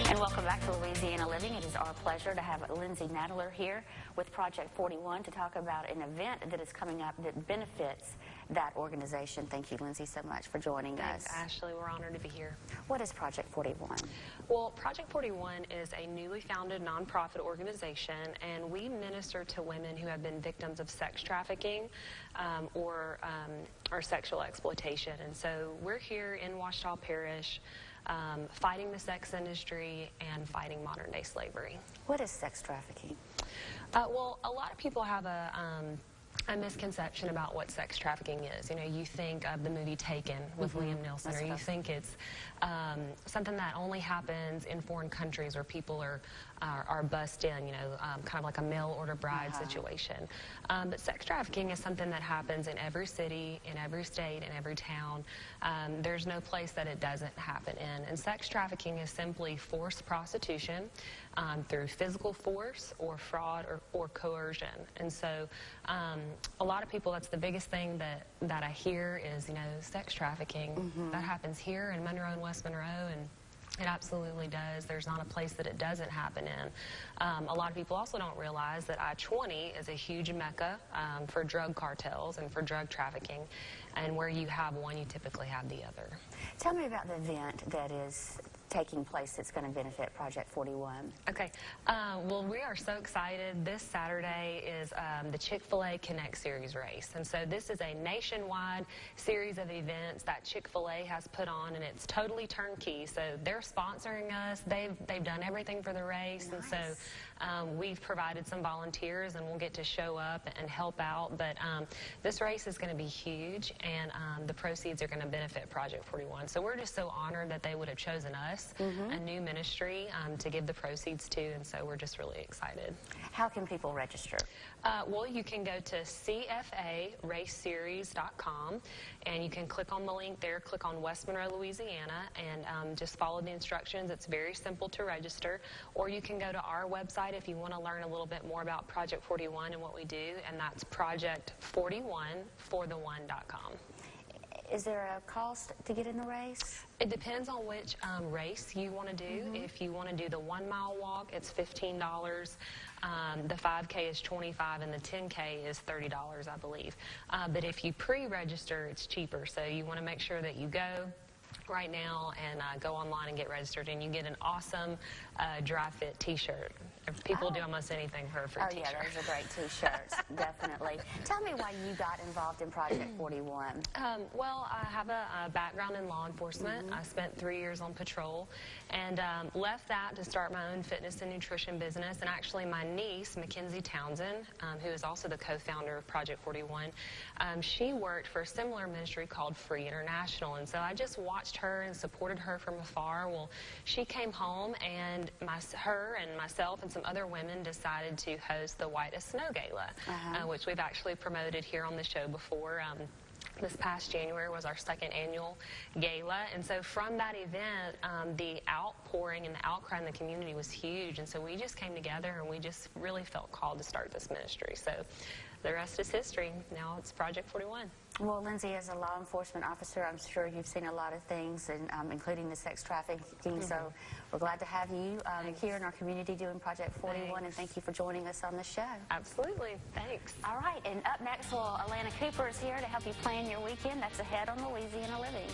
And welcome back to Louisiana Living. It is our pleasure to have Lindsay Nadler here with Project 41 to talk about an event that is coming up that benefits that organization. Thank you, Lindsay, so much for joining us. Thanks, Ashley. We're honored to be here. What is Project 41? Well, Project 41 is a newly founded nonprofit organization, and we minister to women who have been victims of sex trafficking or sexual exploitation. And so we're here in Ouachita Parish fighting the sex industry and fighting modern-day slavery. What is sex trafficking? Well, a lot of people have a misconception about what sex trafficking is. You know, you think of the movie Taken with Liam Neeson, or you think it's something that only happens in foreign countries where people are bussed in, you know, kind of like a mail order bride situation. But sex trafficking is something that happens in every city, in every state, in every town. There's no place that it doesn't happen in. And sex trafficking is simply forced prostitution through physical force or fraud or coercion. And so a lot of people, that's the biggest thing that I hear is, you know, sex trafficking. That happens here in Monroe and West Monroe, and it absolutely does. There's not a place that it doesn't happen in. A lot of people also don't realize that I-20 is a huge mecca for drug cartels and for drug trafficking, and where you have one, you typically have the other. Tell me about the event that is taking place that's going to benefit Project 41. Okay. Well, we are so excited. This Saturday is the Chick-fil-A Connect Series race. And so this is a nationwide series of events that Chick-fil-A has put on, and it's totally turnkey. So they're sponsoring us. They've done everything for the race. Nice. And so we've provided some volunteers, and we'll get to show up and help out. But this race is going to be huge, and the proceeds are going to benefit Project 41. So we're just so honored that they would have chosen us, a new ministry, to give the proceeds to, and so we're just really excited. How can people register? Well, you can go to cfaraceseries.com, and you can click on the link there, click on West Monroe, Louisiana, and just follow the instructions. It's very simple to register. Or you can go to our website if you want to learn a little bit more about Project 41 and what we do, and that's project41fortheone.com. Is there a cost to get in the race? It depends on which race you want to do. If you want to do the 1 mile walk, it's $15. The 5K is $25, and the 10K is $30, I believe. But if you pre-register, it's cheaper. So you want to make sure that you go right now and go online and get registered, and you get an awesome dry fit t-shirt. People do almost anything for a free t-shirt. Oh yeah, those are great t-shirts, definitely. Tell me why you got involved in Project 41. Well, I have a background in law enforcement. I spent 3 years on patrol, and left that to start my own fitness and nutrition business. And actually my niece, Mackenzie Townsend, who is also the co-founder of Project 41, she worked for a similar ministry called Free International, and so I just watched her and supported her from afar. Well, she came home, and her and myself and some other women decided to host the White as Snow Gala, which we've actually promoted here on the show before. This past January was our second annual gala, and so from that event, the outpouring and the outcry in the community was huge, and so we just came together and we just really felt called to start this ministry. So the rest is history. Now it's Project 41. Well, Lindsay, as a law enforcement officer, I'm sure you've seen a lot of things, and including the sex trafficking. So we're glad to have you here in our community doing Project 41, and thank you for joining us on the show. Absolutely. Thanks. All right, and up next, well, Alana Cooper is here to help you plan your weekend. That's ahead on Louisiana Living.